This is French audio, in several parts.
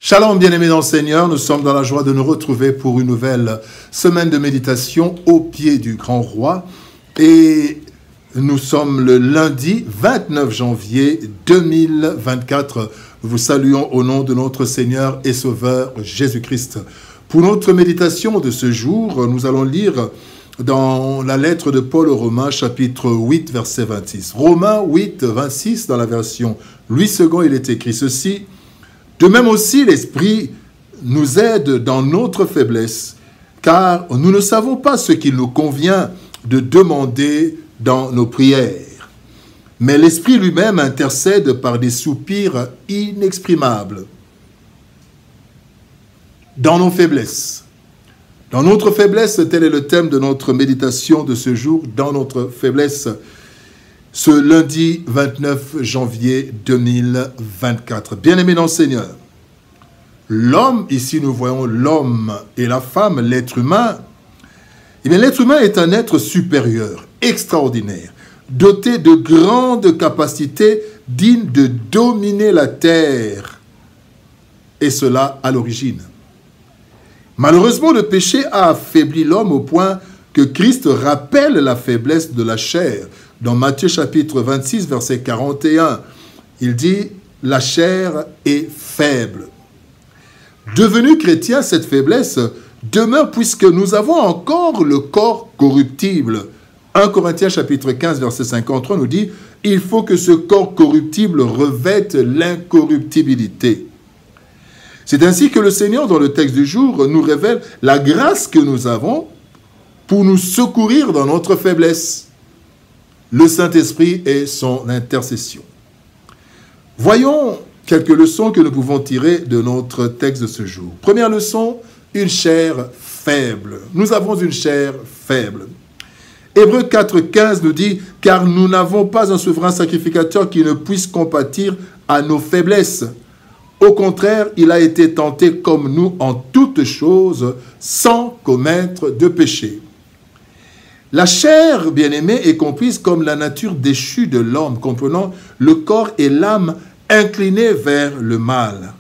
Shalom, bien-aimés dans le Seigneur, nous sommes dans la joie de nous retrouver pour une nouvelle semaine de méditation au pied du Grand Roi. Et nous sommes le lundi 29 janvier 2024. Nous vous saluons au nom de notre Seigneur et Sauveur Jésus-Christ. Pour notre méditation de ce jour, nous allons lire dans la lettre de Paul aux Romains, chapitre 8, verset 26. Romains 8, 26, dans la version Louis II, il est écrit ceci. De même aussi, l'Esprit nous aide dans notre faiblesse, car nous ne savons pas ce qu'il nous convient de demander dans nos prières. Mais l'Esprit lui-même intercède par des soupirs inexprimables dans nos faiblesses. Dans notre faiblesse, tel est le thème de notre méditation de ce jour, dans notre faiblesse, ce lundi 29 janvier 2024. Bien-aimés dans le Seigneur, l'homme, ici nous voyons l'homme et la femme, l'être humain. Eh bien, l'être humain est un être supérieur, extraordinaire, doté de grandes capacités dignes de dominer la terre. Et cela à l'origine. Malheureusement, le péché a affaibli l'homme au point que Christ rappelle la faiblesse de la chair. Dans Matthieu chapitre 26, verset 41, il dit « La chair est faible ». Devenu chrétien, cette faiblesse demeure puisque nous avons encore le corps corruptible. 1 Corinthiens chapitre 15, verset 53 nous dit « Il faut que ce corps corruptible revête l'incorruptibilité ». C'est ainsi que le Seigneur, dans le texte du jour, nous révèle la grâce que nous avons pour nous secourir dans notre faiblesse. Le Saint-Esprit et son intercession. Voyons quelques leçons que nous pouvons tirer de notre texte de ce jour. Première leçon, une chair faible. Nous avons une chair faible. Hébreux 4, 15 nous dit « Car nous n'avons pas un souverain sacrificateur qui ne puisse compatir à nos faiblesses. Au contraire, il a été tenté comme nous en toutes choses, sans commettre de péché. » La chair, bien-aimée, est comprise comme la nature déchue de l'homme, comprenant le corps et l'âme inclinés vers le mal.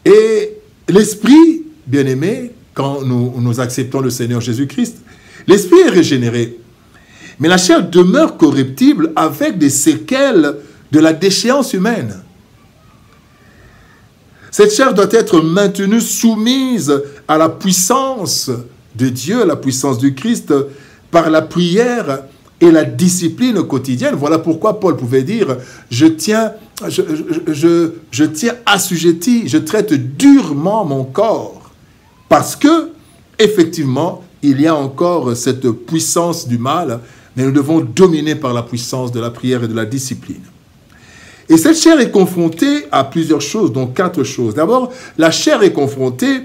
Et l'esprit, bien-aimé, quand nous acceptons le Seigneur Jésus-Christ, l'esprit est régénéré. Mais la chair demeure corruptible avec des séquelles de la déchéance humaine. Cette chair doit être maintenue soumise à la puissance de Dieu, à la puissance du Christ, par la prière et la discipline quotidienne. Voilà pourquoi Paul pouvait dire « Je tiens assujetti, je traite durement mon corps. » Parce que, effectivement, il y a encore cette puissance du mal, mais nous devons dominer par la puissance de la prière et de la discipline. Et cette chair est confrontée à plusieurs choses, dont 4 choses. D'abord, la chair est confrontée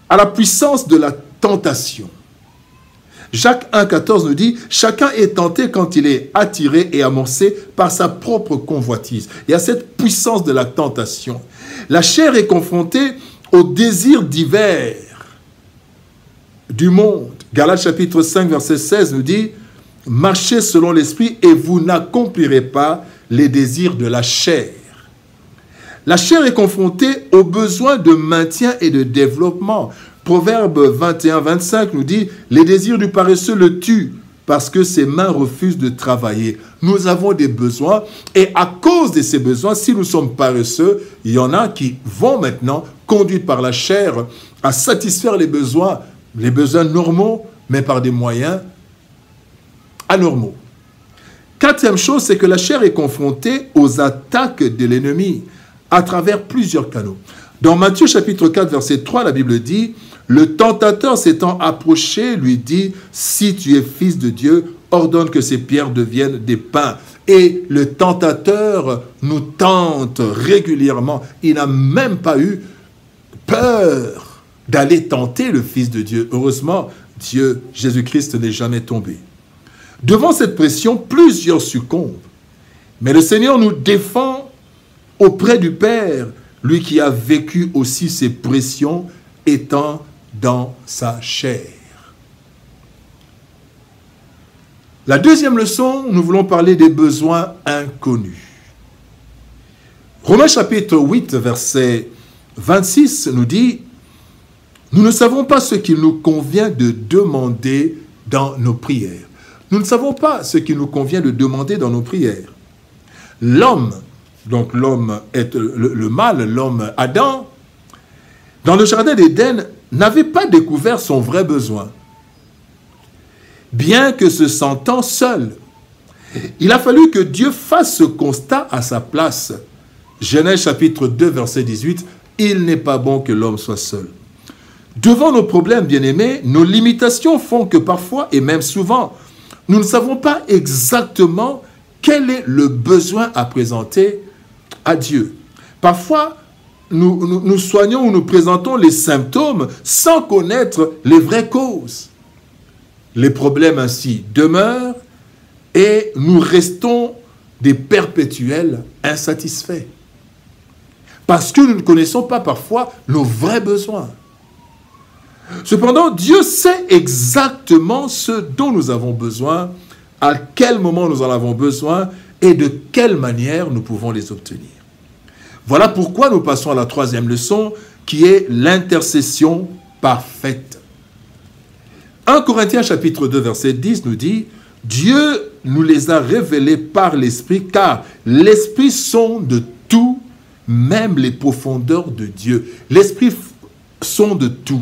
à la puissance de la tentation. Jacques 1, 14 nous dit « Chacun est tenté quand il est attiré et amorcé par sa propre convoitise. » Il y a cette puissance de la tentation. La chair est confrontée aux désirs divers du monde. Galates chapitre 5, verset 16 nous dit « Marchez selon l'esprit et vous n'accomplirez pas les désirs de la chair. » La chair est confrontée aux besoins de maintien et de développement. Proverbe 21, 25 nous dit « Les désirs du paresseux le tuent parce que ses mains refusent de travailler. » Nous avons des besoins et à cause de ces besoins, si nous sommes paresseux, il y en a qui vont maintenant, conduits par la chair, à satisfaire les besoins normaux, mais par des moyens anormaux. 4e chose, c'est que la chair est confrontée aux attaques de l'ennemi à travers plusieurs canaux. Dans Matthieu chapitre 4, verset 3, la Bible dit « Le tentateur s'étant approché lui dit « Si tu es fils de Dieu, ordonne que ces pierres deviennent des pains. » Et le tentateur nous tente régulièrement. Il n'a même pas eu peur d'aller tenter le Fils de Dieu. Heureusement, Dieu, Jésus-Christ n'est jamais tombé. Devant cette pression, plusieurs succombent. Mais le Seigneur nous défend auprès du Père, lui qui a vécu aussi ces pressions étant dans sa chair. La deuxième leçon, nous voulons parler des besoins inconnus. Romains chapitre 8, verset 26 nous dit, « Nous ne savons pas ce qu'il nous convient de demander dans nos prières. » Nous ne savons pas ce qu'il nous convient de demander dans nos prières. L'homme, donc l'homme est le mâle, l'homme Adam, dans le jardin d'Éden, n'avait pas découvert son vrai besoin. Bien que se sentant seul, il a fallu que Dieu fasse ce constat à sa place. Genèse chapitre 2, verset 18, « Il n'est pas bon que l'homme soit seul. » Devant nos problèmes, bien-aimés, nos limitations font que parfois, et même souvent, nous ne savons pas exactement quel est le besoin à présenter à Dieu. Parfois, nous soignons ou nous présentons les symptômes sans connaître les vraies causes. Les problèmes ainsi demeurent et nous restons des perpétuels insatisfaits. Parce que nous ne connaissons pas parfois nos vrais besoins. Cependant, Dieu sait exactement ce dont nous avons besoin, à quel moment nous en avons besoin et de quelle manière nous pouvons les obtenir. Voilà pourquoi nous passons à la troisième leçon, qui est l'intercession parfaite. 1 Corinthiens chapitre 2, verset 10 nous dit, « Dieu nous les a révélés par l'Esprit, car l'Esprit sonde tout, même les profondeurs de Dieu. » L'Esprit sonde tout.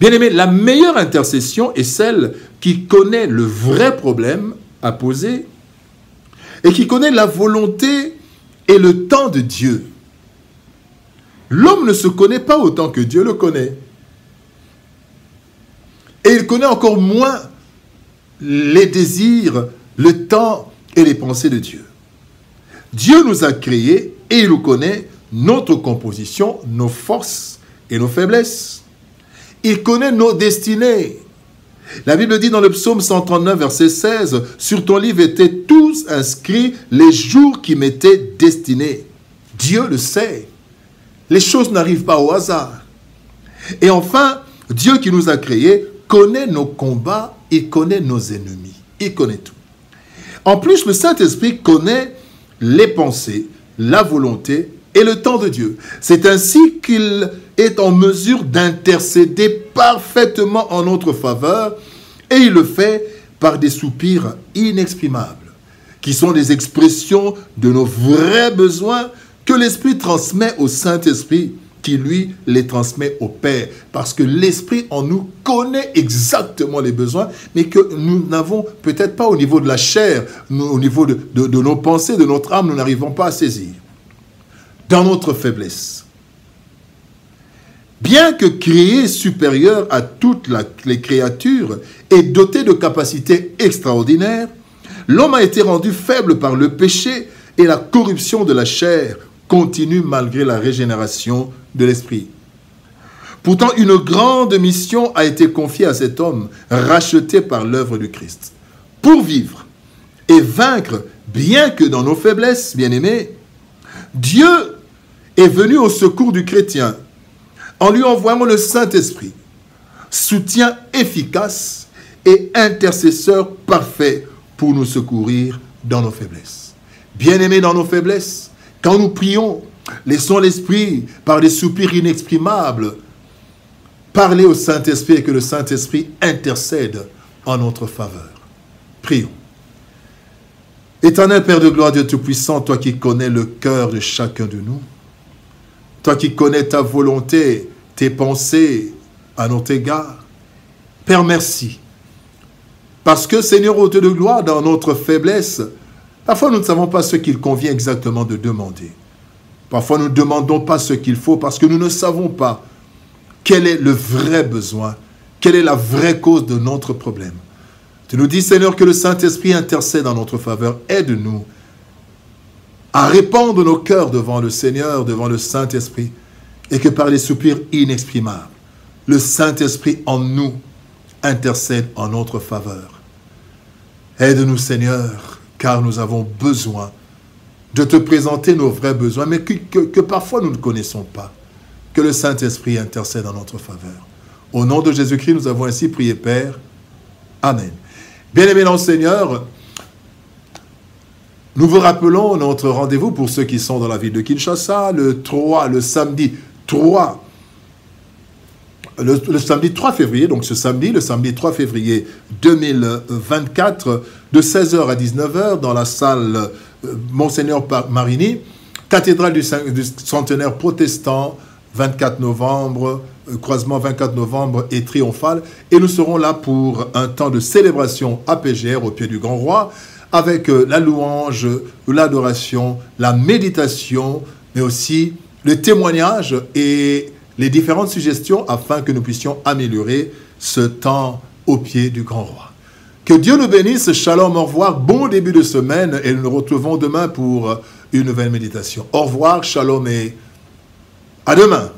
Bien-aimé, la meilleure intercession est celle qui connaît le vrai problème à poser et qui connaît la volonté et le temps de Dieu. L'homme ne se connaît pas autant que Dieu le connaît. Et il connaît encore moins les désirs, le temps et les pensées de Dieu. Dieu nous a créés et il nous connaît notre composition, nos forces et nos faiblesses. Il connaît nos destinées. La Bible dit dans le psaume 139, verset 16, « Sur ton livre étaient tous inscrits les jours qui m'étaient destinés. » Dieu le sait. Les choses n'arrivent pas au hasard. Et enfin, Dieu qui nous a créés connaît nos combats, il connaît nos ennemis. Il connaît tout. En plus, le Saint-Esprit connaît les pensées, la volonté et le temps de Dieu. C'est ainsi qu'il est en mesure d'intercéder parfaitement en notre faveur, et il le fait par des soupirs inexprimables, qui sont des expressions de nos vrais besoins que l'Esprit transmet au Saint-Esprit, qui lui les transmet au Père, parce que l'Esprit en nous connaît exactement les besoins, mais que nous n'avons peut-être pas au niveau de la chair, au niveau de nos pensées, de notre âme, nous n'arrivons pas à saisir. Dans notre faiblesse, bien que créé supérieur à toutes les créatures et doté de capacités extraordinaires, l'homme a été rendu faible par le péché et la corruption de la chair continue malgré la régénération de l'esprit. Pourtant, une grande mission a été confiée à cet homme, racheté par l'œuvre du Christ, pour vivre et vaincre, bien que dans nos faiblesses, bien-aimés, Dieu est venu au secours du chrétien en lui envoyant le Saint-Esprit, soutien efficace et intercesseur parfait pour nous secourir dans nos faiblesses. Bien-aimés, dans nos faiblesses, quand nous prions, laissons l'Esprit, par des soupirs inexprimables, parler au Saint-Esprit et que le Saint-Esprit intercède en notre faveur. Prions. Éternel Père de gloire, Dieu Tout-Puissant, toi qui connais le cœur de chacun de nous, toi qui connais ta volonté, tes pensées à notre égard, Père, merci. Parce que, Seigneur, ô Dieu de gloire, dans notre faiblesse, parfois nous ne savons pas ce qu'il convient exactement de demander. Parfois nous ne demandons pas ce qu'il faut parce que nous ne savons pas quel est le vrai besoin, quelle est la vraie cause de notre problème. Tu nous dis, Seigneur, que le Saint-Esprit intercède en notre faveur. Aide-nous à répandre nos cœurs devant le Seigneur, devant le Saint-Esprit, et que par les soupirs inexprimables, le Saint-Esprit en nous intercède en notre faveur. Aide-nous, Seigneur, car nous avons besoin de te présenter nos vrais besoins, mais que parfois nous ne connaissons pas. Que le Saint-Esprit intercède en notre faveur. Au nom de Jésus-Christ, nous avons ainsi prié, Père. Amen. Bien-aimés dans le Seigneur, Nous vous rappelons notre rendez-vous pour ceux qui sont dans la ville de Kinshasa, le samedi 3 février, donc ce samedi, le samedi 3 février 2024, de 16h à 19h, dans la salle Monseigneur Marini, cathédrale du centenaire protestant, 24 novembre, croisement 24 novembre et triomphal. Et nous serons là pour un temps de célébration à PGR, au pied du Grand Roi, avec la louange, l'adoration, la méditation, mais aussi le témoignage et les différentes suggestions afin que nous puissions améliorer ce temps au pied du Grand Roi. Que Dieu nous bénisse, shalom, au revoir, bon début de semaine et nous nous retrouvons demain pour une nouvelle méditation. Au revoir, shalom et à demain.